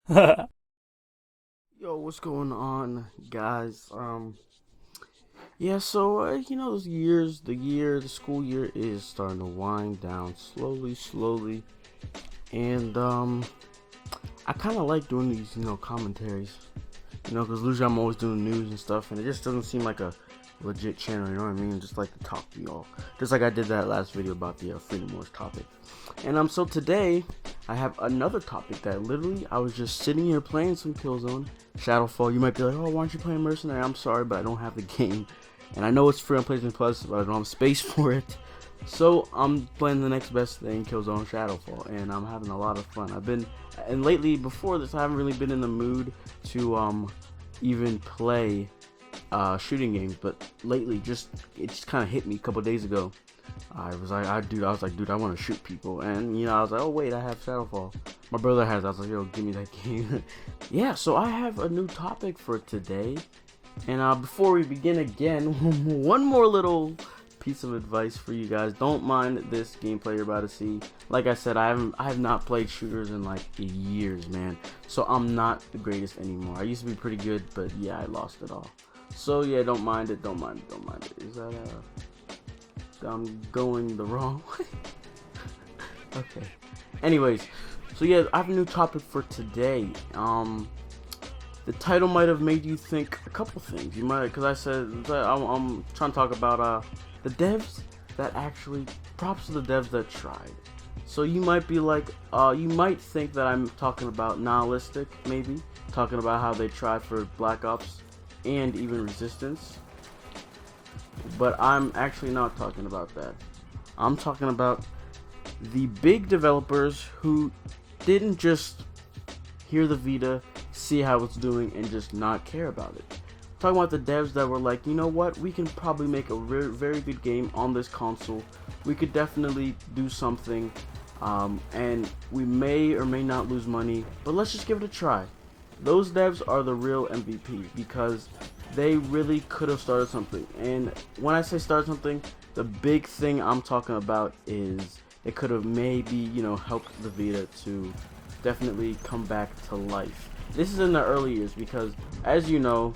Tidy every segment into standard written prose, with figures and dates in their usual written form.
Yo, what's going on, guys? Yeah, so the school year is starting to wind down slowly, and I kind of like doing these, commentaries, because usually I'm always doing news and stuff, and it just doesn't seem like a legit channel, you know what I mean? Just like to talk to y'all, just like I did that last video about the Freedom Wars topic, and so today I have another topic that literally I was just sitting here playing some Killzone Shadowfall. You might be like, oh, why aren't you playing Mercenary? I'm sorry, but I don't have the game, and I know it's free on PlayStation Plus, but I don't have space for it. So I'm playing the next best thing, Killzone Shadowfall, and I'm having a lot of fun. And lately, before this, I haven't really been in the mood to even play shooting games, but lately, it just kind of hit me a couple days ago. Dude, I want to shoot people, and I was like, oh wait, I have Shadowfall. My brother has. I was like, yo, give me that game. Yeah, so I have a new topic for today, and before we begin again, one more little piece of advice for you guys. Don't mind this gameplay you're about to see. Like I said, I have not played shooters in like years, man. So I'm not the greatest anymore. I used to be pretty good, but yeah, I lost it all. So yeah, don't mind it. Don't mind it. Don't mind it. Is that I'm going the wrong way? Okay. Anyways, so yeah, I have a new topic for today. The title might have made you think a couple things. You might, because I said that I'm trying to talk about the devs that actually, props to the devs that tried. So you might be like, you might think that I'm talking about nihilistic, maybe talking about how they tried for Black Ops and even Resistance, but I'm actually not talking about that. I'm talking about the big developers who didn't just hear the Vita, see how it's doing, and just not care about it. I'm talking about the devs that were like, you know what, we can probably make a very good game on this console. We could definitely do something, and we may or may not lose money, but let's just give it a try. Those devs are the real MVP because they really could have started something. And when I say start something, the big thing I'm talking about is it could have maybe, helped the Vita to definitely come back to life. This is in the early years because, as you know,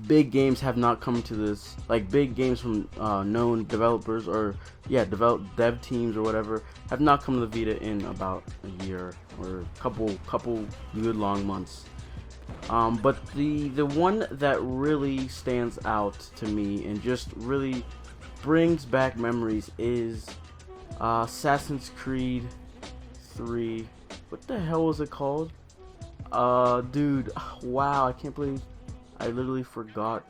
big games have not come to this, like big games from known developers or dev teams or whatever have not come to the Vita in about a year or couple good long months. But the one that really stands out to me and just really brings back memories is Assassin's Creed 3. What the hell was it called? Dude, wow, I can't believe I literally forgot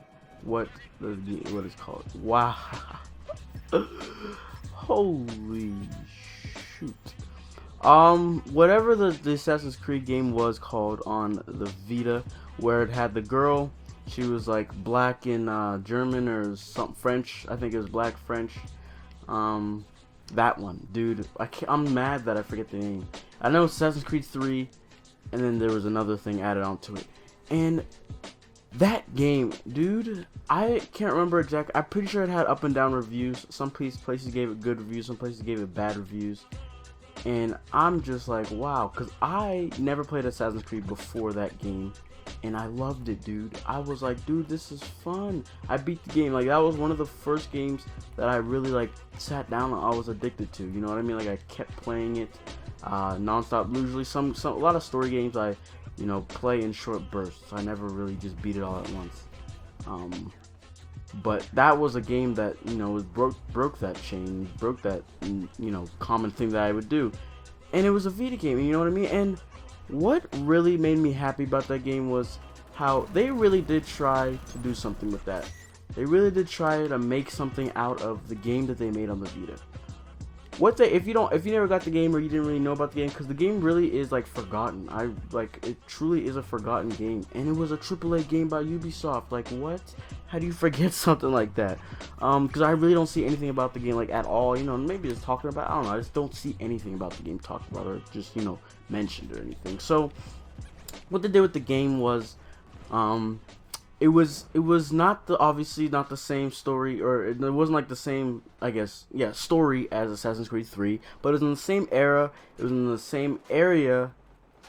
what it's called. Wow. Holy shoot. Whatever the Assassin's Creed game was called on the Vita, where it had the girl, she was like black in German or some French. I think it was black French. That one, dude. I'm mad that I forget the name. I know Assassin's Creed 3, and then there was another thing added onto it. And that game, dude, I can't remember exactly. I'm pretty sure it had up and down reviews. Some places gave it good reviews, some places gave it bad reviews. And I'm just like, wow, because I never played Assassin's Creed before that game, and I loved it, dude. I was like, dude, this is fun. I beat the game. Like, that was one of the first games that I really, like, sat down and I was addicted to. You know what I mean? Like, I kept playing it nonstop. Usually, a lot of story games I, play in short bursts. I never really just beat it all at once. But that was a game that broke that chain, broke that common thing that I would do, and it was a Vita game. You know what I mean? And what really made me happy about that game was how they really did try to do something with that. They really did try to make something out of the game that they made on the Vita. If you never got the game or you didn't really know about the game, because the game really is like forgotten. It truly is a forgotten game, and it was a AAA game by Ubisoft. Like, what? How do you forget something like that? Because I really don't see anything about the game like at all. Maybe just talking about. I don't know. I just don't see anything about the game talked about or just mentioned or anything. So, what they did with the game was, it was not obviously not the same story, or it wasn't like the same, I guess, story as Assassin's Creed 3, but it was in the same era, it was in the same area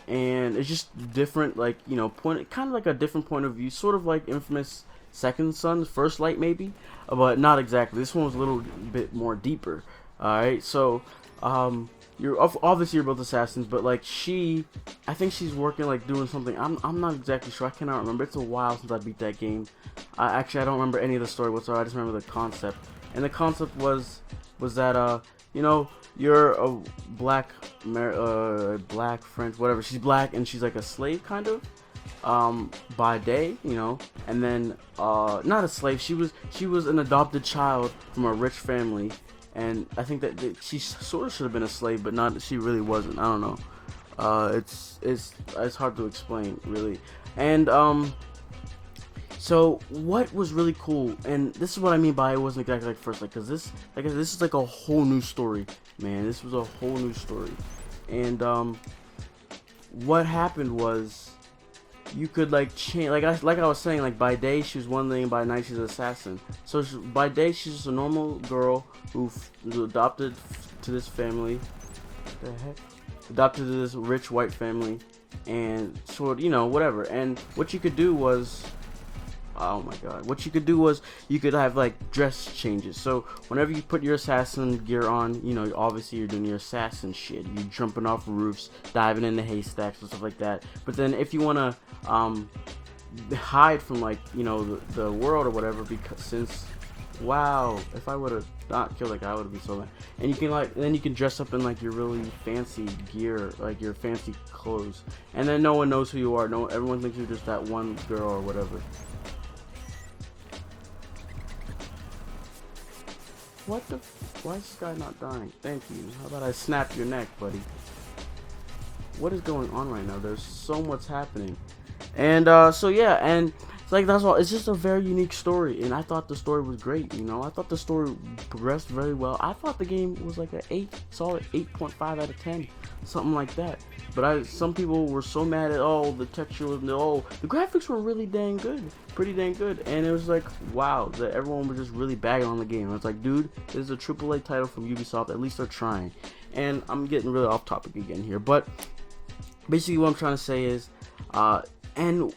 and it's just different, like, you know, point, kind of like a different point of view, sort of like Infamous Second Son, First Light maybe, but not exactly. This one was a little bit more deeper. All right, so you're obviously you're both assassins, but like I think she's working, like doing something. I'm not exactly sure. I cannot remember. It's a while since I beat that game. Actually, I don't remember any of the story whatsoever. I just remember the concept, and the concept was that you know, you're a black black French, whatever. She's black and she's like a slave kind of by day, you know, and then not a slave. She was an adopted child from a rich family, and I think that she sort of should have been a slave, but not. She really wasn't. I don't know. It's hard to explain really, and so what was really cool, and this is what I mean by it wasn't exactly like First Light, because this, like I said, this is like a whole new story, man. This was a whole new story, and what happened was you could like change, like I was saying, like by day she was one thing, by night she's an assassin. So by day she's just a normal girl who was adopted to this family. What the heck? Adopted to this rich white family, and sort, you know, whatever. And what you could do was, oh my god, what you could do was you could have like dress changes. So whenever you put your assassin gear on, you know, obviously you're doing your assassin shit. You're jumping off roofs, diving into haystacks and stuff like that. But then if you want to hide from, like, you know, the world or whatever, because since, wow, if I would have not killed that guy, I would have been so mad. And you can, like, then you can dress up in like your really fancy gear, like your fancy clothes, and then no one knows who you are. No, everyone thinks you're just that one girl or whatever. What the? Why is this guy not dying? Thank you. How about I snap your neck, buddy? What is going on right now? There's so much happening, and so yeah, and it's like that's all. It's just a very unique story, and I thought the story was great. You know, I thought the story progressed very well. I thought the game was like a solid 8.5 out of 10, something like that. But some people were so mad at, oh, the texture was, oh, the graphics were really dang good, pretty dang good, and it was like, wow, that everyone was just really bagging on the game. I was like, dude, this is a AAA title from Ubisoft. At least they're trying. And I'm getting really off topic again here, but basically what I'm trying to say is, and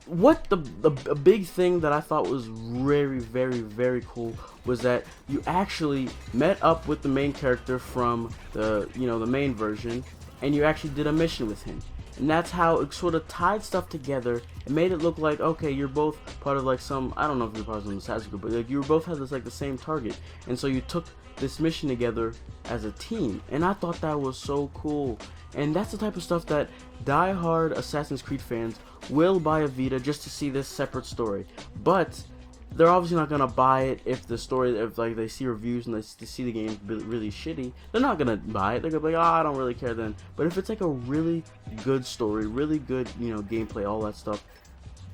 what the big thing that I thought was very, very, very cool was that you actually met up with the main character from the, you know, the main version, and you actually did a mission with him. And that's how it sort of tied stuff together and made it look like, okay, you're both part of like some, I don't know if you're part of some assassin group, but like you both had this like the same target, and so you took this mission together as a team, and I thought that was so cool. And that's the type of stuff that die-hard Assassin's Creed fans will buy a Vita just to see this separate story. But they're obviously not gonna buy it if the story, if like they see reviews and they see the game really shitty. They're not gonna buy it. They're gonna be like, oh, I don't really care then. But if it's like a really good story, really good, you know, gameplay, all that stuff,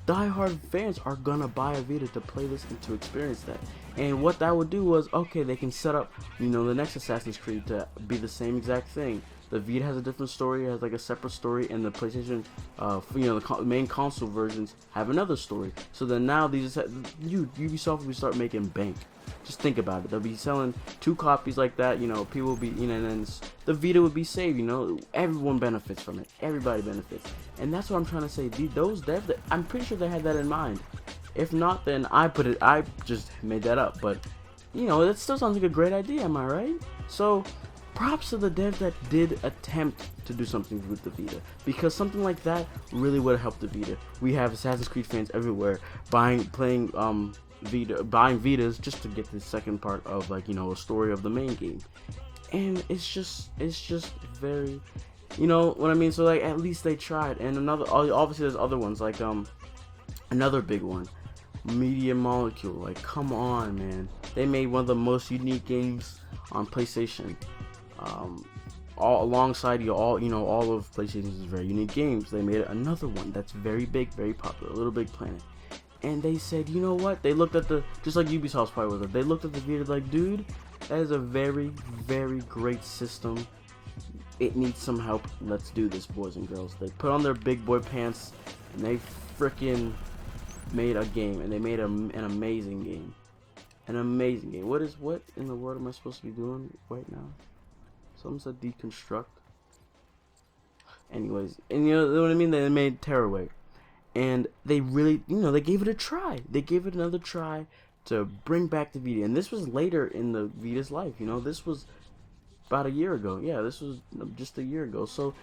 die-hard fans are gonna buy a Vita to play this and to experience that. And what that would do was, okay, they can set up, you know, the next Assassin's Creed to be the same exact thing. The Vita has a different story, it has like a separate story, and the PlayStation, you know, the main console versions have another story. So then now these, Ubisoft will start making bank. Just think about it. They'll be selling 2 copies like that. You know, people will be, you know, and then the Vita would be saved. You know, everyone benefits from it. Everybody benefits, and that's what I'm trying to say. Those devs, I'm pretty sure they had that in mind. If not, then I just made that up. But you know, that still sounds like a great idea. Am I right? So props to the devs that did attempt to do something with the Vita, because something like that really would have helped the Vita. We have Assassin's Creed fans everywhere buying Vitas just to get the second part of, like, you know, a story of the main game. And it's just very, you know what I mean? So like, at least they tried. And obviously there's other ones, like another big one, Media Molecule. Like, come on, man, they made one of the most unique games on PlayStation. All alongside all of PlayStation's very unique games, they made another one that's very big, very popular, Little Big Planet. And they said, you know what? They looked at just like Ubisoft's probably was it. They looked at the Vita like, dude, that is a very, very great system. It needs some help. Let's do this, boys and girls. They put on their big boy pants and they freaking made a game, and they made an amazing game. An amazing game. What in the world am I supposed to be doing right now? Someone said deconstruct. Anyways, and you know what I mean? They made Tearaway, and they really, they gave it a try. They gave it another try to bring back the Vita, and this was later in the Vita's life. This was about a year ago. Yeah, this was just a year ago. So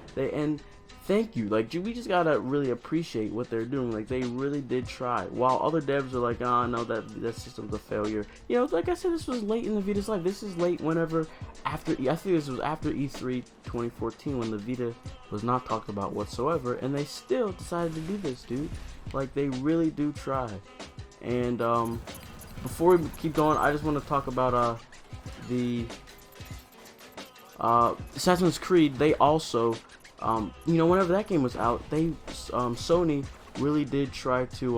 thank you. Like, we just gotta really appreciate what they're doing. Like, they really did try. While other devs are like, oh no, that system's a failure. Like I said, this was late in the Vita's life. This is late whenever I think this was after E3 2014 when the Vita was not talked about whatsoever, and they still decided to do this, dude. Like, they really do try. And before we keep going, I just want to talk about the Assassin's Creed. They also, whenever that game was out, they Sony really did try to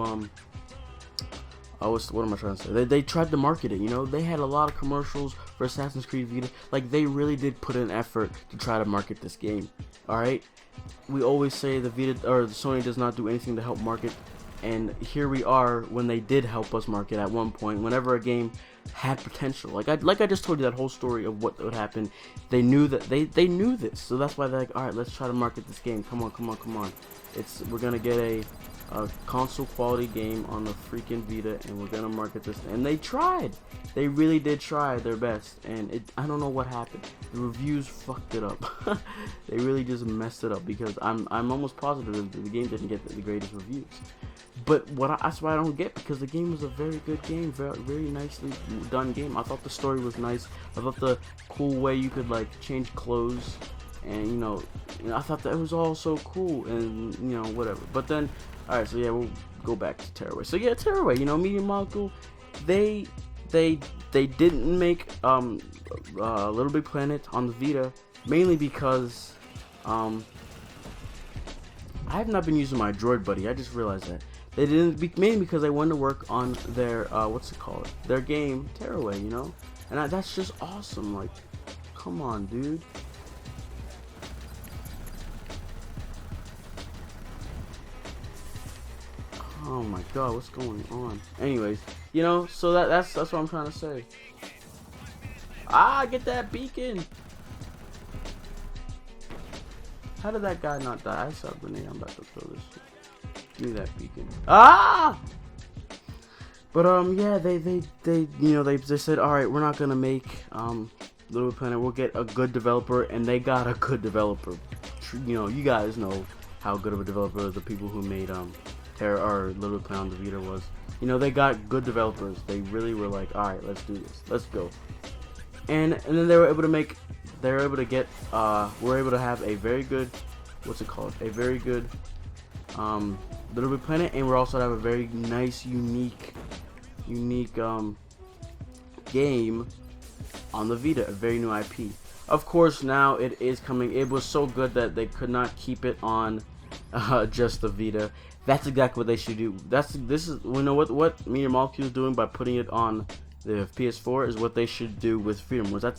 what am I trying to say? They tried to market it. They had a lot of commercials for Assassin's Creed Vita. Like, they really did put in effort to try to market this game. All right, we always say the Vita or the Sony does not do anything to help market. And here we are when they did help us market at one point. Whenever a game had potential, like I just told you that whole story of what would happen. They knew that they knew this, so that's why they're like, all right, let's try to market this game. Come on. We're gonna get a console quality game on the freaking Vita, and we're gonna market this. And they tried. They really did try their best, and I don't know what happened. The reviews fucked it up. They really just messed it up, because I'm almost positive the game didn't get the greatest reviews. But that's what I don't get, because the game was a very good game, very nicely done game. I thought the story was nice. I thought the cool way you could like change clothes, and I thought that it was all so cool, and whatever. But then, all right, so yeah, we'll go back to Tearaway. So yeah, Tearaway, Media Molecule, they didn't make Little Big Planet on the Vita, mainly because I have not been using my Droid Buddy. I just realized that. They didn't, mainly because they wanted to work on their their game Tearaway, and that's just awesome. Like, come on, dude. Oh my god, what's going on? Anyways, so that's what I'm trying to say. Get that beacon. How did that guy not die? I saw a grenade. I'm about to throw this shit. Give me that beacon. But yeah, they said, all right, we're not gonna make Little Planet. We'll get a good developer, and they got a good developer. You guys know how good of a developer the people who made Terra or Little Planet on the Vita was. They got good developers. They really were like, all right, let's do this. Let's go. And then they were able to make. They were able to get. We're able to have a very good. What's it called? A very good. Little Big Planet, and we're also have a very nice, unique game on the Vita, a very new IP. Of course, now it is coming. It was so good that they could not keep it on just the Vita. That's exactly what they should do. This is what Media Molecule is doing by putting it on the PS4 is what they should do with Freedom Wars. I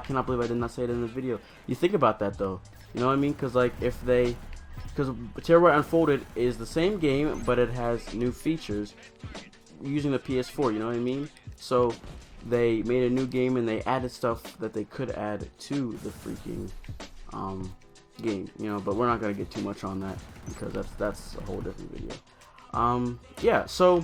cannot believe I did not say it in the video. You think about that though, you know what I mean? Because like because Tearaway Unfolded is the same game, but it has new features using the PS4, you know what I mean? So they made a new game and they added stuff that they could add to the freaking game, but we're not gonna get too much on that because that's a whole different video. Yeah, so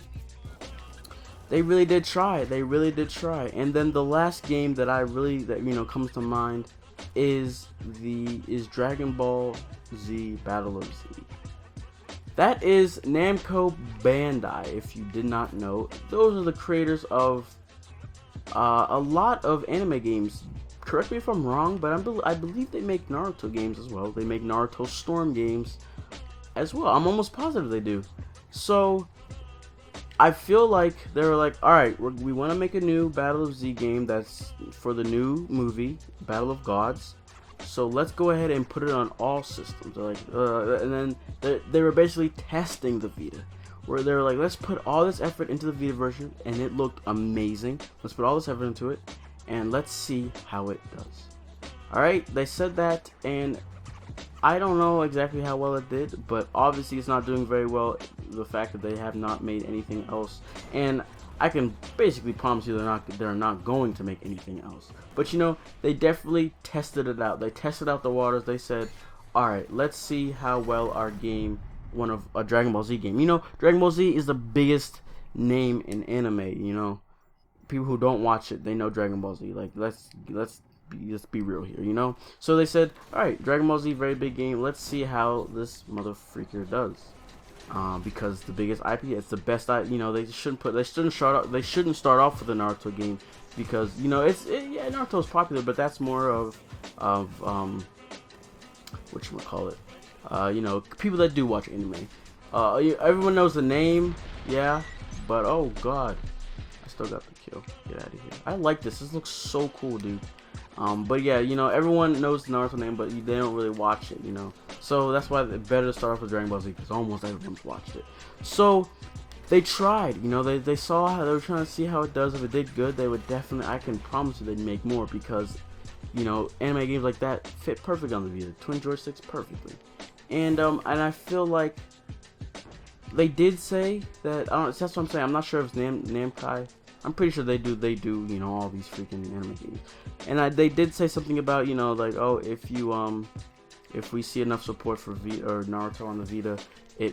they really did try. And then the last game that comes to mind is Dragon Ball Z Battle of Z. That is Namco Bandai, if you did not know. Those are the creators of a lot of anime games. Correct me if I'm wrong, but I believe they make Naruto games as well. They make Naruto Storm games as well. I'm almost positive they do. So I feel like they were like, alright, we want to make a new Battle of Z game that's for the new movie, Battle of Gods. So let's go ahead and put it on all systems. And then they were basically testing the Vita. Where they were like, let's put all this effort into the Vita version, and it looked amazing. Let's put all this effort into it, and let's see how it does. Alright, they said that, and I don't know exactly how well it did, but obviously it's not doing very well, the fact that they have not made anything else. And I can basically promise you they're not going to make anything else. But they definitely tested it out. They tested out the waters. They said, alright, let's see how well our game, one of a Dragon Ball Z game. You know, Dragon Ball Z is the biggest name in anime, you know. People who don't watch it, they know Dragon Ball Z. Like, let's be real here, you know. So they said, all right, Dragon Ball Z, very big game. Let's see how this motherfreaker does. Because the biggest IP, it's the best. You know, they shouldn't start off with a Naruto game, because you know yeah, Naruto's popular, but that's more of whatchamacallit, you know, people that do watch anime. Everyone knows the name, yeah, but oh god, I still got the kill. Get out of here. I like this. This looks so cool, dude. But yeah, you know, everyone knows the Naruto name, but they don't really watch it, you know. So that's why it's better to start off with Dragon Ball Z, because almost everyone's watched it. So they tried, you know, they saw how they were trying to see how it does. If it did good, they would definitely, I can promise you, they'd make more, because you know, anime games like that fit perfect on the Vita, twin joysticks perfectly. And I feel like they did say that, that's what I'm saying. I'm not sure if it's Namco. I'm pretty sure they do, you know, all these freaking anime games. And they did say something about, you know, like, oh, if we see enough support for Vita or Naruto on the Vita,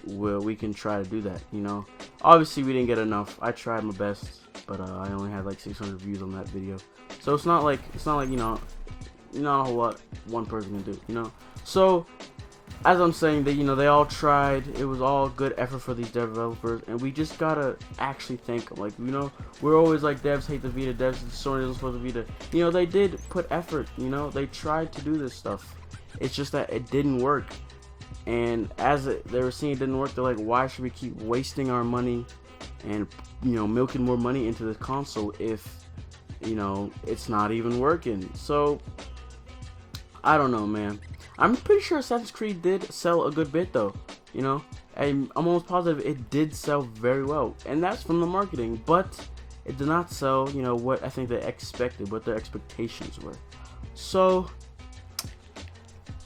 we can try to do that, you know. Obviously, we didn't get enough. I tried my best, but I only had like 600 views on that video. So it's not like, you know, not a whole lot one person can do, you know. So as I'm saying, that, you know, they all tried. It was all good effort for these developers, and we just gotta actually think, like, you know, we're always like, devs hate the Vita, devs, Sony doesn't support the Vita. You know, they did put effort, you know, they tried to do this stuff. It's just that it didn't work, and they were seeing it didn't work, they're like, why should we keep wasting our money and, you know, milking more money into this console if, you know, it's not even working? So I don't know, man. I'm pretty sure Assassin's Creed did sell a good bit, though, you know. I'm almost positive it did sell very well, and that's from the marketing, but it did not sell, you know, what I think they expected, what their expectations were. So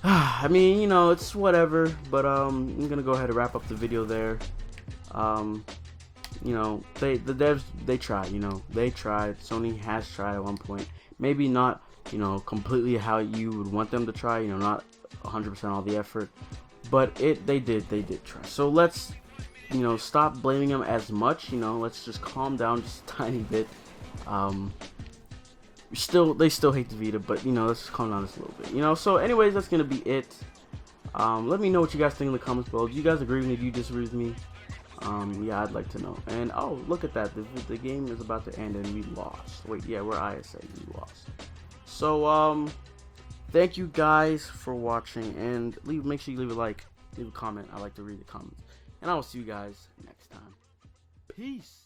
I mean, you know, it's whatever, but I'm gonna go ahead and wrap up the video there. You know, the devs, they tried, you know, they tried. Sony has tried at one point, maybe not, you know, completely how you would want them to try, you know, not 100% all the effort, but they did try. So let's, you know, stop blaming them as much, you know, let's just calm down just a tiny bit. They still hate the Vita, but you know, let's just calm down just a little bit, you know. So anyways, that's gonna be it. Let me know what you guys think in the comments below. Do you guys agree with me? Do you disagree with me? Yeah, I'd like to know. And oh, look at that, the game is about to end and we lost. Wait, yeah, we're ISA, we lost. So thank you guys for watching, and make sure you leave a like, leave a comment. I like to read the comments, and I will see you guys next time. Peace.